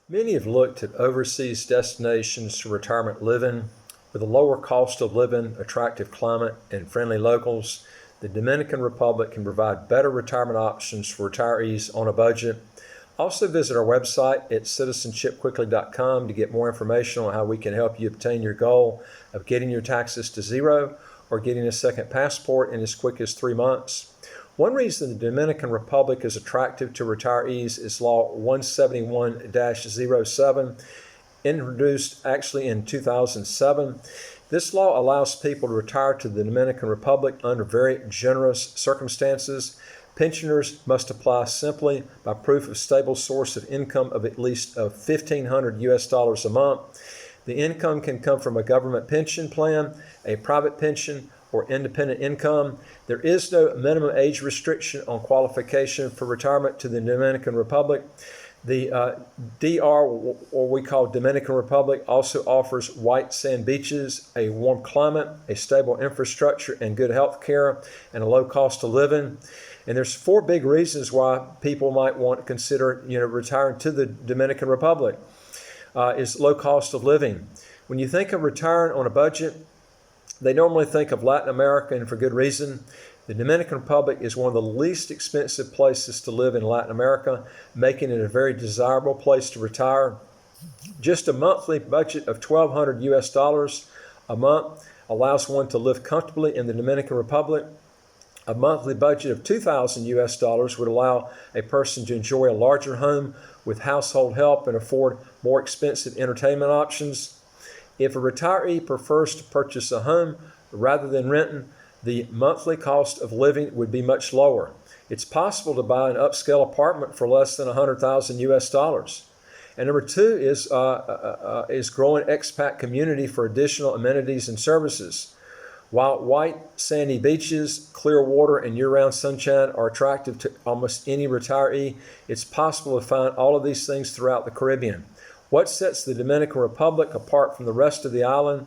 Many have looked at overseas destinations for retirement living. With a lower cost of living, attractive climate, and friendly locals, the Dominican Republic can provide better retirement options for retirees on a budget. Also visit our website at citizenshipquickly.com to get more information on how we can help you obtain your goal of getting your taxes to zero or getting a second passport in as quick as 3 months. One reason the Dominican Republic is attractive to retirees is Law 171-07, introduced actually in 2007. This law allows people to retire to the Dominican Republic under very generous circumstances. Pensioners must apply simply by proof of stable source of income of at least $1,500 a month. The income can come from a government pension plan, a private pension, or independent income. There is no minimum age restriction on qualification for retirement to the Dominican Republic. The DR, or we call Dominican Republic, also offers white sand beaches, a warm climate, a stable infrastructure, and good health care, and a low cost of living. And there's 4 big reasons why people might want to consider, retiring to the Dominican Republic. Is low cost of living. When you think of retiring on a budget, they normally think of Latin America, and for good reason. The Dominican Republic is one of the least expensive places to live in Latin America, making it a very desirable place to retire. Just a monthly budget of $1,200 a month allows one to live comfortably in the Dominican Republic. A monthly budget of $2,000 would allow a person to enjoy a larger home with household help and afford more expensive entertainment options. If a retiree prefers to purchase a home rather than renting, the monthly cost of living would be much lower. It's possible to buy an upscale apartment for less than $100,000. And number 2 is growing expat community for additional amenities and services. While white sandy beaches, clear water, and year-round sunshine are attractive to almost any retiree, it's possible to find all of these things throughout the Caribbean. What sets the Dominican Republic apart from the rest of the island,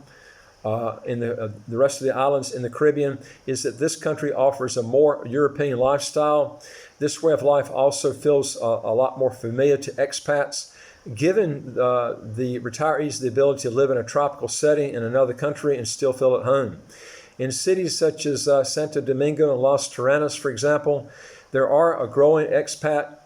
the rest of the islands in the Caribbean, is that this country offers a more European lifestyle. This way of life also feels a lot more familiar to expats, giving the retirees the ability to live in a tropical setting in another country and still feel at home. In cities such as Santo Domingo and Las Terrenas, for example, there are a growing expat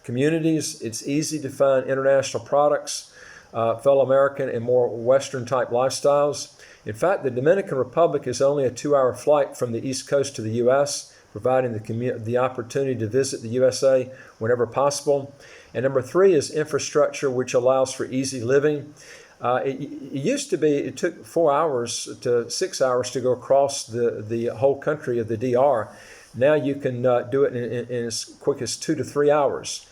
communities. It's easy to find international products, fellow American and more Western type lifestyles. In fact, the Dominican Republic is only a 2-hour flight from the East Coast to the U.S., providing the opportunity to visit the USA whenever possible. And number 3 is infrastructure, which allows for easy living. It used to be, it took 4 hours to 6 hours to go across the whole country of the DR. Now you can do it in as quick as 2 to 3 hours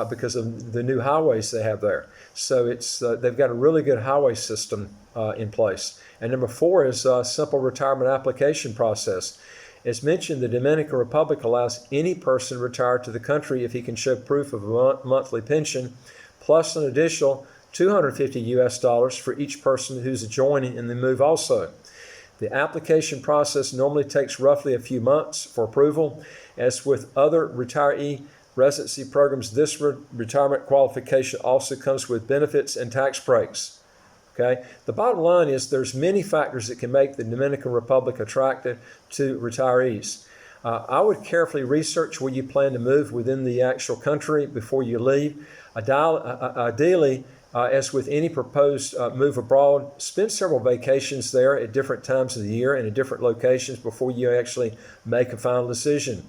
because of the new highways they have there. So they've got a really good highway system in place. And number 4 is a simple retirement application process. As mentioned, the Dominican Republic allows any person to retire to the country if he can show proof of a monthly pension, plus an additional $250 for each person who's joining in the move also. The application process normally takes roughly a few months for approval. As with other retiree residency programs, this retirement qualification also comes with benefits and tax breaks. Okay. The bottom line is there's many factors that can make the Dominican Republic attractive to retirees. I would carefully research where you plan to move within the actual country before you leave. Ideally, as with any proposed move abroad, spend several vacations there at different times of the year and in different locations before you actually make a final decision.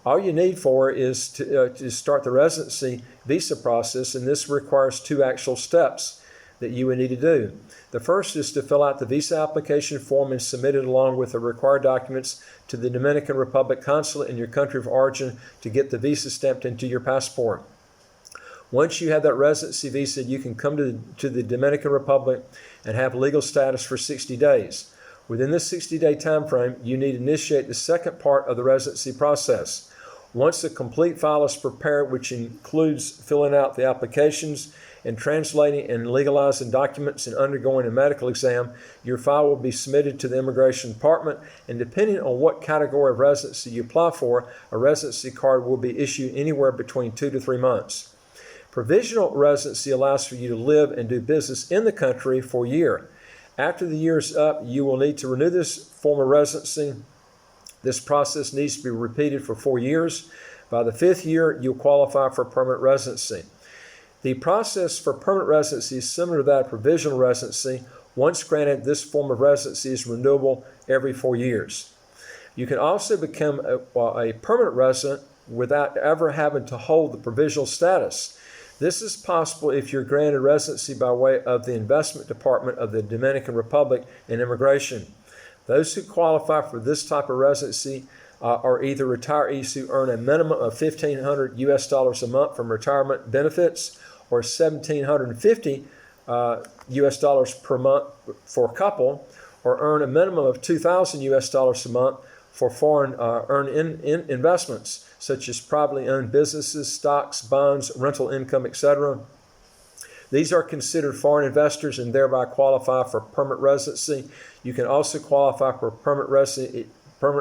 All you need for is to start the residency visa process, and this requires 2 actual steps that you would need to do. The first is to fill out the visa application form and submit it along with the required documents to the Dominican Republic consulate in your country of origin to get the visa stamped into your passport. Once you have that residency visa, you can come to the Dominican Republic and have legal status for 60 days. Within this 60-day time frame, you need to initiate the second part of the residency process. Once a complete file is prepared, which includes filling out the applications and translating and legalizing documents and undergoing a medical exam, your file will be submitted to the Immigration Department, and depending on what category of residency you apply for, a residency card will be issued anywhere between 2 to 3 months. Provisional residency allows for you to live and do business in the country for a year. After the year is up, you will need to renew this form of residency. This process needs to be repeated for 4 years. By the 5th year, you'll qualify for permanent residency. The process for permanent residency is similar to that of provisional residency. Once granted, this form of residency is renewable every 4 years. You can also become a permanent resident without ever having to hold the provisional status. This is possible if you're granted residency by way of the Investment Department of the Dominican Republic and Immigration. Those who qualify for this type of residency are either retirees who earn a minimum of $1,500 US a month from retirement benefits, or $1,750 US per month for a couple, or earn a minimum of $2,000 US a month for foreign earned investments, such as privately owned businesses, stocks, bonds, rental income, etc. These are considered foreign investors and thereby qualify for permanent residency. You can also qualify for permanent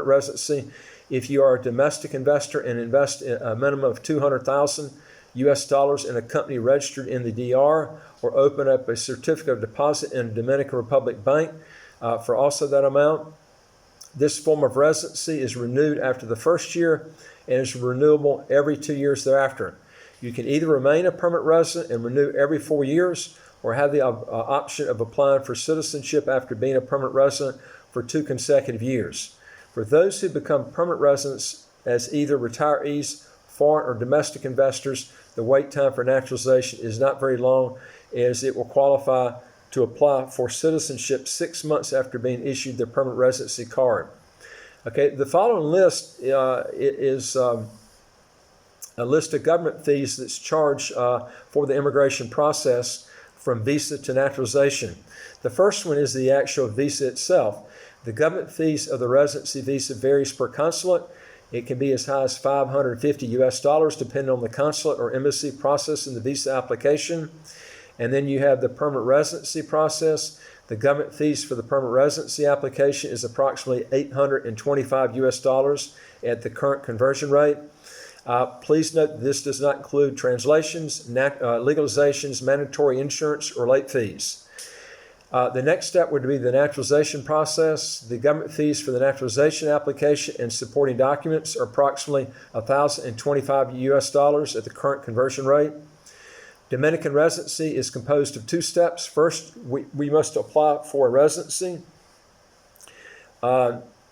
residency if you are a domestic investor and invest a minimum of $200,000 US in a company registered in the DR, or open up a certificate of deposit in a Dominican Republic bank for also that amount. This form of residency is renewed after the first year and is renewable every 2 years thereafter. You can either remain a permanent resident and renew every 4 years, or have the option of applying for citizenship after being a permanent resident for 2 consecutive years. For those who become permanent residents as either retirees, foreign or domestic investors, the wait time for naturalization is not very long, as it will qualify to apply for citizenship 6 months after being issued their permanent residency card. Okay, the following list is a list of government fees that's charged for the immigration process from visa to naturalization. The first one is the actual visa itself. The government fees of the residency visa varies per consulate. It can be as high as $550 US depending on the consulate or embassy processing the visa application. And then you have the permanent residency process. The government fees for the permanent residency application is approximately $825 US at the current conversion rate. Please note that this does not include translations, legalizations, mandatory insurance, or late fees. The next step would be the naturalization process. The government fees for the naturalization application and supporting documents are approximately $1,025 US at the current conversion rate. Dominican residency is composed of 2 steps. First, we must apply for a residency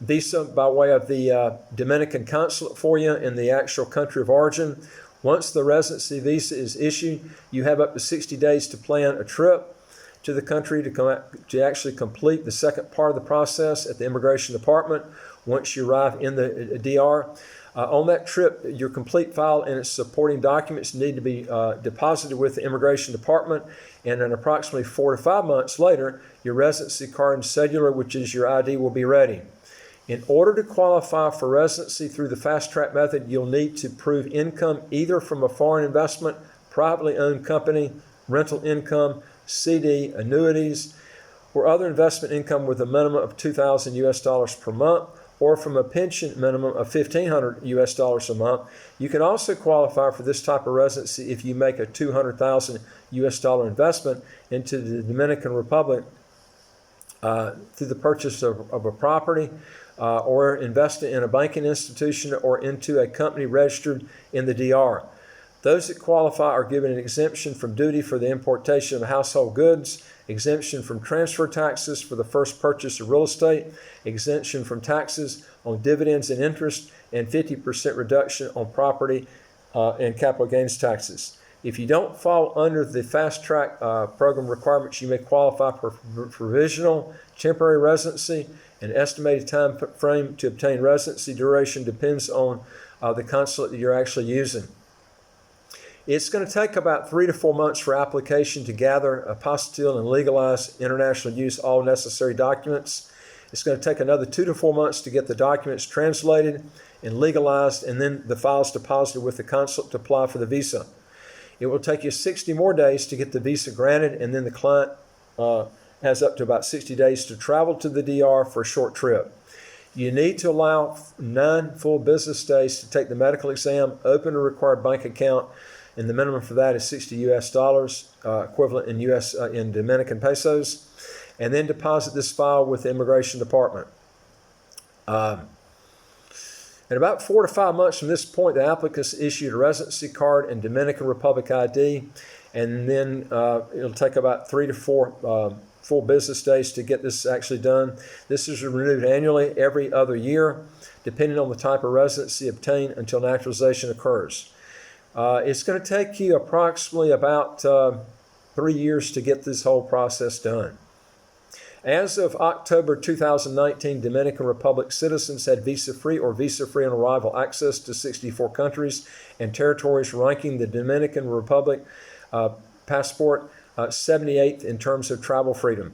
visa by way of the Dominican consulate for you in the actual country of origin. Once the residency visa is issued, you have up to 60 days to plan a trip to the country to actually complete the second part of the process at the immigration department once you arrive in the DR. On that trip, your complete file and its supporting documents need to be deposited with the immigration department, and then approximately 4 to 5 months later, your residency card and cellular, which is your ID, will be ready. In order to qualify for residency through the fast track method, you'll need to prove income either from a foreign investment, privately owned company, rental income, CD, annuities, or other investment income with a minimum of $2,000 US per month, or from a pension minimum of $1,500 US a month. You can also qualify for this type of residency if you make a $200,000 US investment into the Dominican Republic through the purchase of a property, or invested in a banking institution or into a company registered in the DR. Those that qualify are given an exemption from duty for the importation of household goods, exemption from transfer taxes for the first purchase of real estate, exemption from taxes on dividends and interest, and 50% reduction on property and capital gains taxes. If you don't fall under the fast track program requirements, you may qualify for provisional temporary residency. An estimated time frame to obtain residency duration depends on the consulate that you're actually using. It's going to take about 3 to 4 months for application to gather, apostille, and legalize international use all necessary documents. It's going to take another 2 to 4 months to get the documents translated and legalized, and then the files deposited with the consulate to apply for the visa. It will take you 60 more days to get the visa granted, and then the client has up to about 60 days to travel to the DR for a short trip. You need to allow 9 full business days to take the medical exam, open a required bank account, and the minimum for that is $60 equivalent in in Dominican pesos, and then deposit this file with the Immigration Department. In about 4 to 5 months from this point, the applicant's issued a residency card and Dominican Republic ID, and then it'll take about 3 to 4 full business days to get this actually done. This is renewed annually every other year, depending on the type of residency obtained until naturalization occurs. It's going to take you approximately about 3 years to get this whole process done. As of October 2019, Dominican Republic citizens had visa-free or visa-free on arrival access to 64 countries and territories, ranking the Dominican Republic passport 78th in terms of travel freedom.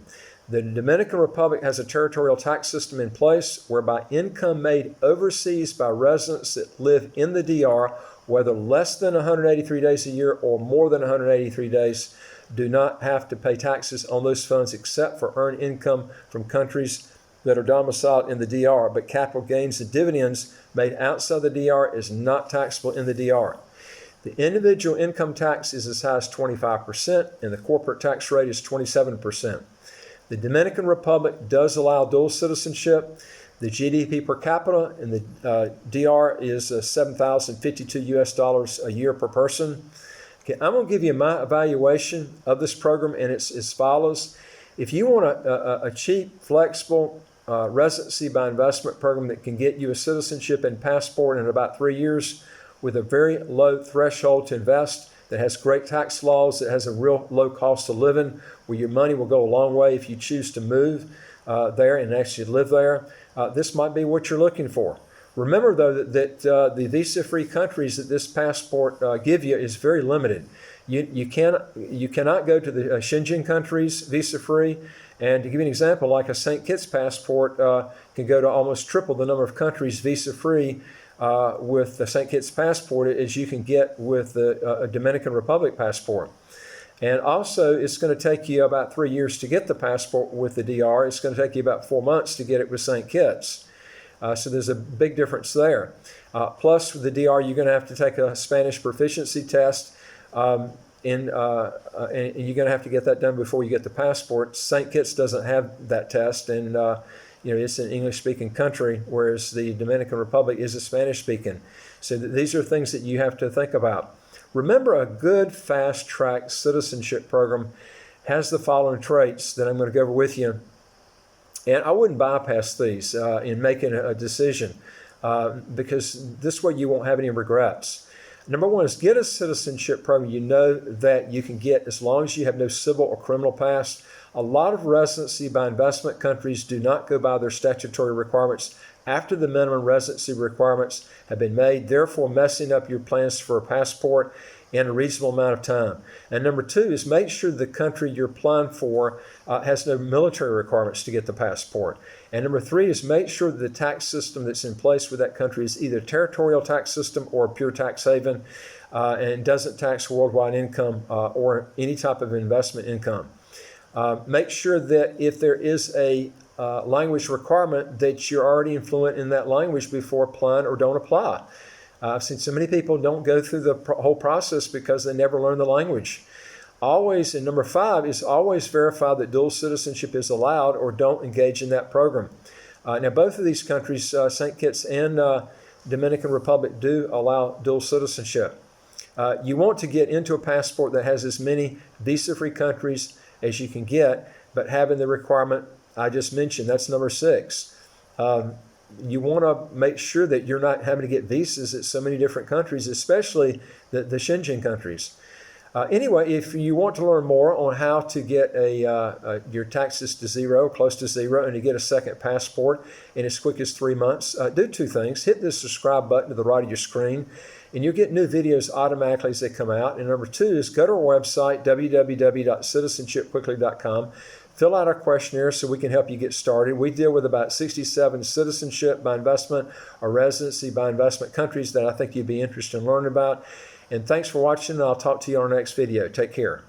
The Dominican Republic has a territorial tax system in place whereby income made overseas by residents that live in the DR, whether less than 183 days a year or more than 183 days, do not have to pay taxes on those funds except for earned income from countries that are domiciled in the DR. But capital gains and dividends made outside the DR is not taxable in the DR. The individual income tax is as high as 25%, and the corporate tax rate is 27%. The Dominican Republic does allow dual citizenship. The GDP per capita in the DR is $7,052 a year per person. Okay, I'm going to give you my evaluation of this program, and it's as follows. If you want a cheap, flexible residency by investment program that can get you a citizenship and passport in about 3 years with a very low threshold to invest, that has great tax laws, that has a real low cost of living, where your money will go a long way if you choose to move there and actually live there, this might be what you're looking for. Remember, though, that the visa-free countries that this passport give you is very limited. You cannot go to the Schengen countries visa-free. And to give you an example, like a St. Kitts passport can go to almost triple the number of countries visa-free with the St. Kitts passport as you can get with the Dominican Republic passport. And also, it's going to take you about 3 years to get the passport with the DR. It's going to take you about 4 months to get it with St. Kitts. So there's a big difference there. Plus, with the DR, you're going to have to take a Spanish proficiency test, and you're going to have to get that done before you get the passport. St. Kitts doesn't have that test, and it's an English-speaking country, whereas the Dominican Republic is a Spanish-speaking. So these are things that you have to think about. Remember, a good fast-track citizenship program has the following traits that I'm going to go over with you. And I wouldn't bypass these in making a decision because this way you won't have any regrets. Number one is get a citizenship program you know that you can get as long as you have no civil or criminal past. A lot of residency by investment countries do not go by their statutory requirements after the minimum residency requirements have been made, therefore messing up your plans for a passport in a reasonable amount of time. And number two is make sure the country you're applying for has no military requirements to get the passport. And number three is make sure that the tax system that's in place with that country is either a territorial tax system or a pure tax haven and doesn't tax worldwide income or any type of investment income. Make sure that if there is a language requirement that you're already fluent in that language before applying or don't apply. I've seen so many people don't go through the whole process because they never learn the language. Always, and number five is always verify that dual citizenship is allowed or don't engage in that program. Now, both of these countries, St. Kitts and Dominican Republic, do allow dual citizenship. You want to get into a passport that has as many visa-free countries as you can get, but having the requirement I just mentioned, that's number 6. You want to make sure that you're not having to get visas at so many different countries, especially the Schengen countries. Anyway, if you want to learn more on how to get your taxes to zero, close to zero, and to get a second passport in as quick as 3 months, do 2 things. Hit the subscribe button to the right of your screen, and you'll get new videos automatically as they come out. And number 2 is go to our website, www.citizenshipquickly.com. Fill out our questionnaire so we can help you get started. We deal with about 67 citizenship by investment or residency by investment countries that I think you'd be interested in learning about. And thanks for watching, and I'll talk to you on our next video. Take care.